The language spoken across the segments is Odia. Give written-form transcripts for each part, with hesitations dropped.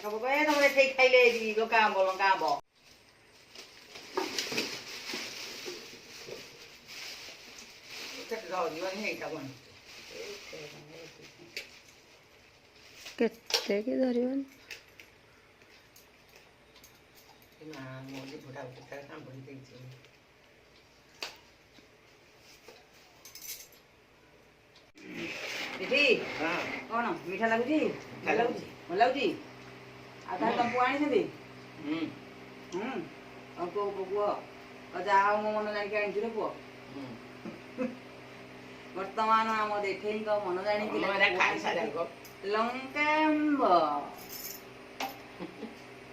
ତମେ ଠିକ ଖାଇଲେ ଲଙ୍କା ଆମ୍ବ ଲଙ୍କା ଆମ୍ବ କେତେ କି ଧରିବନି ଦିଦି କଣ ମିଠା ଲାଗୁଛି ଭଲ ଲାଗୁଛି ଭଲ ଲାଗୁଛି ଆଉ ତାହେଲେ ତମ ପୁଅ ଆଣିଛନ୍ତି ଆଉ ପୁଅ ପୁଅ ଯାହା ହଉ ମୋ ମନ ଜାଣିକି ଆଣିଛୁ ରେ ପୁଅ ବର୍ତ୍ତମାନ ଆମ ଦେଖେଇଙ୍କ ମନ ଜାଣିକି ଲଙ୍କା ଆମ୍ବ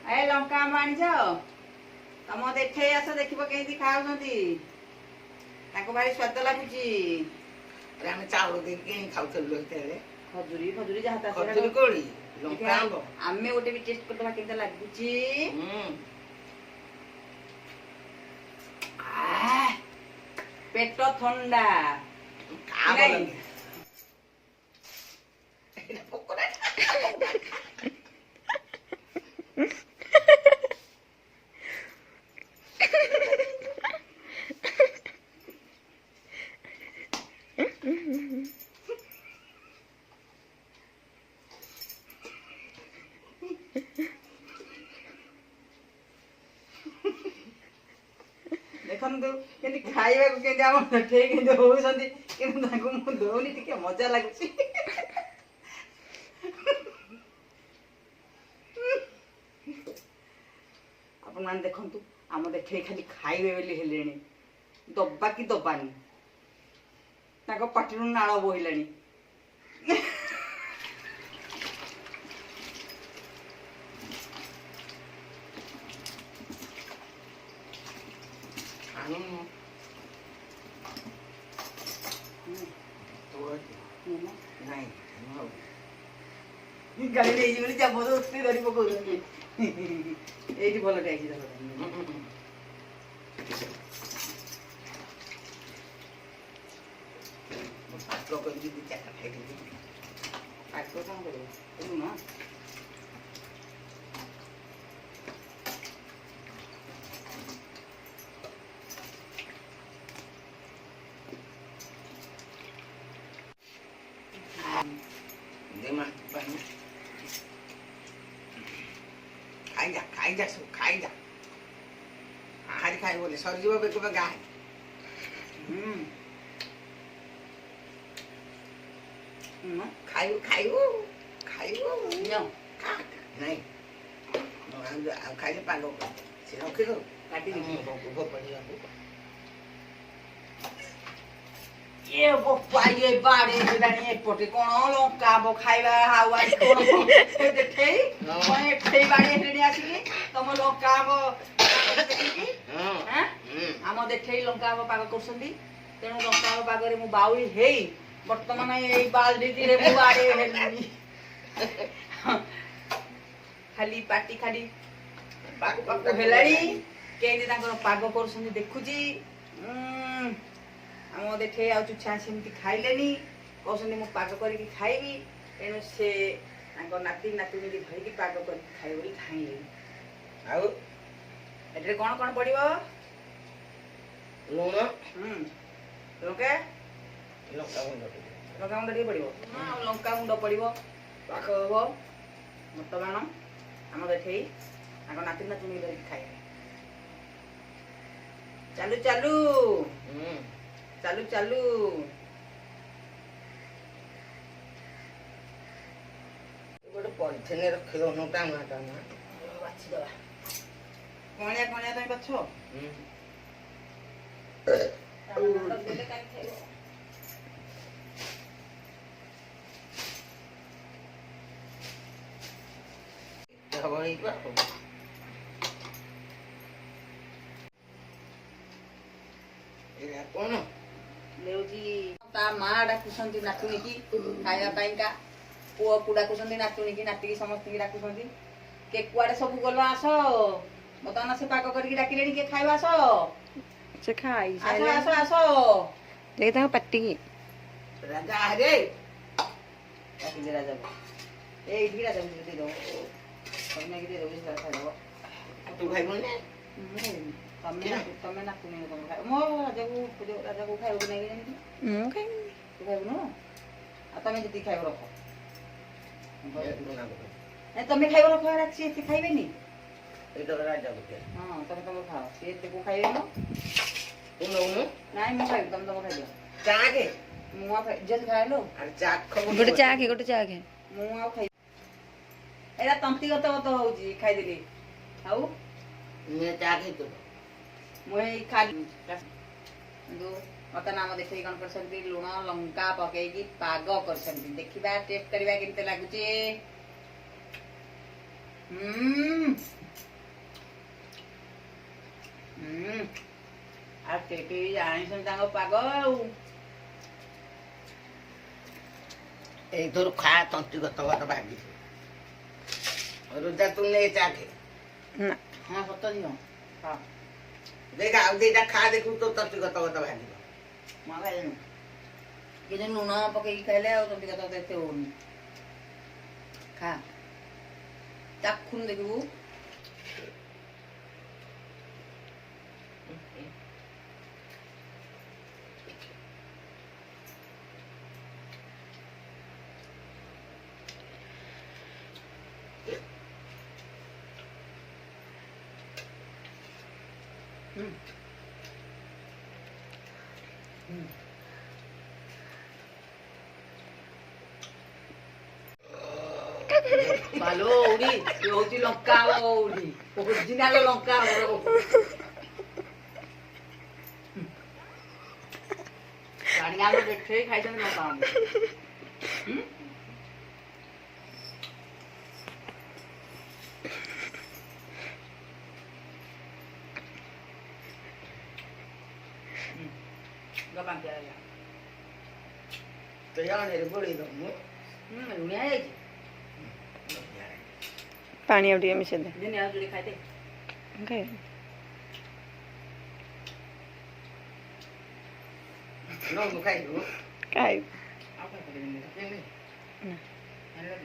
ଏ ଲଙ୍କା ଆମ୍ବ ଆଣିଛ ତମ ଦେଖେଇ ଆସ ଦେଖିବ କେମିତି ଖାଉଛନ୍ତି ତାଙ୍କୁ ଭାରି ସ୍ୱାଦ ଲାଗୁଛି ଆମେ ଚାଉଳ ଦେଇକି କିଣି ଖାଉଥିଲୁ ସେତେବେଳେ ଖଜୁରୀ ଖଜୁରୀ ଯାହା ଖଜୁରୀ କୋଳି ଲଙ୍କା ଆମ୍ବ ଆମେ ଗୋଟେ ବି ଟେଷ୍ଟ କରିଦେବା କେମିତି ଲାଗୁଛି ପେଟ ଥଣ୍ଡା ଦେଖନ୍ତୁ କେମିତି ଖାଇବାକୁ କେମିତି ଆମ ଠିକ କେମିତି ହଉଛନ୍ତି କିନ୍ତୁ ତାଙ୍କୁ ମୁଁ ଦଉନି ଟିକେ ମଜା ଲାଗୁଛି ଆପଣମାନେ ଦେଖନ୍ତୁ ଆମ ଦେଖେଇ ଖାଲି ଖାଇବେ ବୋଲି ହେଲେଣି ଦବା କି ଦବାନି ତାଙ୍କ ପାଟିରୁ ନାଳ ବୋହିଲାଣି ଗାଳି ନେଇଛି ବୋଲି ଜବରଦସ୍ତି ଧରି ପକଉଛନ୍ତି ଏଇଠି ଭଲଟେ ଆଇଛି ପାଗ କରିକି ଦି ଚାରିଟା ଖାଇଦେବି ପାଗ କଣ କରିବ ଲୁଣ ଖାଇଯା ସବୁ ଖାଇଯା ଆହାରି ଖାଇ ବୋଲେ ସରିଯିବ ବେଗ ବେଗା ଖାଇବୁ ଖାଇବୁ ଖାଇବୁ ନାଇଁ ଆଉ ଖାଇଲେ ପାଗ ସେ ରଖିଦଉ କାଟିକି ଏ ବୋପା ଏ ବାଡେ ହେଲାଣି ଏପଟେ କଣ ଲଙ୍କା ଆମ୍ବ ଖାଇବା ହାୱା କଣ ଦେଖେଇ କଣ ଏଠେଇ ବାଡେ ହେଲେଣି ଆସିକି ତମ ଲଙ୍କା ଆମ୍ବ ଦେଖିକି ଆମ ଦେଖେଇ ଲଙ୍କା ଆମ୍ବ ପାଗ କରୁଛନ୍ତି ତେଣୁ ଲଙ୍କା ଆମ୍ବ ପାଗରେ ମୁଁ ବାଉଳି ହେଇ ବର୍ତ୍ତମାନ ଏଇ ବାଲ୍ଟିରେ ମୁଁ ବାଡେ ହେଲିଣି ଖାଲି ପାଟି ଖାଲି ପାକୁ ପାକୁ ହେଲାଣି କେମିତି ତାଙ୍କର ପାଗ କରୁଛନ୍ତି ଦେଖୁଛି ଆମ ଦେଖେଇ ଆଉ ଚୁଛା ସେମିତି ଖାଇଲେନି କହୁଛନ୍ତି ମୁଁ ପାଗ କରିକି ଖାଇବି ତେଣୁ ସେ ତାଙ୍କ ନାତି ନାତୁଣୀକି ଧରିକି ପାଗ କରିକି ଖାଇବେ ବୋଲି ଖାଇଲେନି ଆଉ ଏଥିରେ କଣ କଣ ପଡିବ ଲୁଣ ଲଙ୍କା ଲଙ୍କାଗୁଣ୍ଡ ଟିକେ ପଡିବ ଲଙ୍କା ଗୁଣ୍ଡ ପଡିବ ପାଗ ହବ ବର୍ତ୍ତମାନ ଆମ ଦେଖେଇ ତାଙ୍କ ନାତି ନାତୁଣୀକି ଧରିକି ଖାଇବେ ଚାଲୁ ଚାଲୁ ଚାଲୁ ଚାଲୁ ଗୋଟେ ପଲିଥିନରେ ରଖିଦଉନୁ ଟାଣୁଆ ଟାଣୁଆ ବାଛିଦବା କଣିଆ କଣିଆ ତମେ ବାଛ ହବ ହେଇଯିବ ଏଇଟା କଣ ଲେଉଛି ତା ମା ଡାକୁଛନ୍ତି ନାତୁଣୀକି ଖାଇବା ପାଇଁକା ପୁଅକୁ ଡାକୁଛନ୍ତି ନାତୁଣୀକି ନାତିକି ସମସ୍ତଙ୍କୁ ଡାକୁଛନ୍ତି କେ କୁଆଡେ ସବୁ ଗଲ ଆସ ବର୍ତ୍ତମାନ ସେ ପାଗ କରିକି ଡାକିଲେଣି କିଏ ଖାଇବା ଆସ ସେ ଖାଇ ଆସ ଆସ ଆସ ଦେଖ ତାଙ୍କ ପାଟିକି ରାଜା ଆରେ ଡାକିଲେ ରାଜାକୁ ଏଇଠି ରାଜାକୁ ଦେଇଦବ ତମେ ନେଇକି ଦେଇଦେବୁ ସେ ଖାଇଦେବ। ତୁ ଖାଇବୁନି ନା? ମୁଁ ଖାଇବିନି। ତମେ ନାତୁଣୀ ତମେ ଖାଇବ। ମୋ ରାଜାକୁ ଖାଇବୁ ନେଇକି ଯେମିତି। ମୁଁ ଖାଇବିନି। ତୁ ଖାଇବୁନୁ? ଆଉ ତମେ ଯେତିକି ଖାଇବ ରଖ। ନାଇଁ ତମେ ଖାଇବ ରଖ, ସିଏ ଏତେ ଖାଇବେନି। ଏଇଟା ରାଜା ଗୋଟେ। ହଁ ତମେ ତମର ଖାଅ, ସିଏ ଏତେ କୋଉ ଖାଇବେନି। ତୁ ନଉନୁ? ନାଇଁ ମୁଁ ଖାଇବି, ତମେ ତମର ଖାଇଦିଅ। ଚା ଖେ। ମୁଁ ଆଉ ଝିଅ ଖାଇଲୁ। ଆରେ ଚା ଖବ। ଗୋଟେ ଚା ଖେ, ଗୋଟେ ଚା ଖେ। ମୁଁ ଆଉ ଖାଇବି। ଏଇଟା ତନ୍ତିଗତ ହଉଛି ଖାଇଦେଲି। ଆଉ ମୁଁ ଚା ଖାଇଥିଲୁ। ମୁଁ ଏଇ ଖାଲି କିନ୍ତୁ ମତେ ନାମ ଦେଖେଇ କ'ଣ କରିଛନ୍ତି, ଲୁଣ ଲଙ୍କା ପକେଇକି ପାଗ କରିଛନ୍ତି। ଦେଖିବା ଟେଷ୍ଟ କରିବା କେମିତି ଲାଗୁଛି। ଆଉ କେହି ଜାଣିଛନ୍ତି ତାଙ୍କ ପାଗ ଆଉ। ଏଇଥର ଖା ତନ୍ତିଗତ ଗତ ଭାଗିଛୁ। ରୋଜା ତୁ ନେ ଚା ଖେ। ନା ହଁ ସତ ଝିଅ ହଁ ଦେଖ ଆଉ ଦିଟା ଖା, ଦେଖିବୁ ତୋ ତନ୍ତିଗତ ଗତ ଭାଗିବ। ମୁଁ ଖାଇଦେନୁ। କିନ୍ତୁ ଲୁଣ ପକେଇକି ଖାଇଲେ ଆଉ ତନ୍ତିଗତ ଏତେ ହଉନି। ଖା ଚାଖୁନୁ ଦେଖିବୁ। ভালো উড়ি হচ্ছে লঙ্কা উড়ি অরিজিনাল লঙ্কা গাড়ি দেখে খাইছেন লঙ্কা ଦୋକାନ ତିଆରି ତ ଜାଣେ ଗୋଳେଇ ଦବୁ। ଲୁଣିଆ ହେଇଯାଇଛି ପାଣି ଆଉ ଟିକେ ମିଶେଇ ଦେ। ଦିନେ ଆଉ ଯୋଡ଼ି ଖାଇଦେ ମୁଁ ଖାଇବିନି। ନଉନୁ ଖାଇବୁ। ଖାଇବି। ଆଉ ଖାଇପାରିବିନି ନା। ହେଲା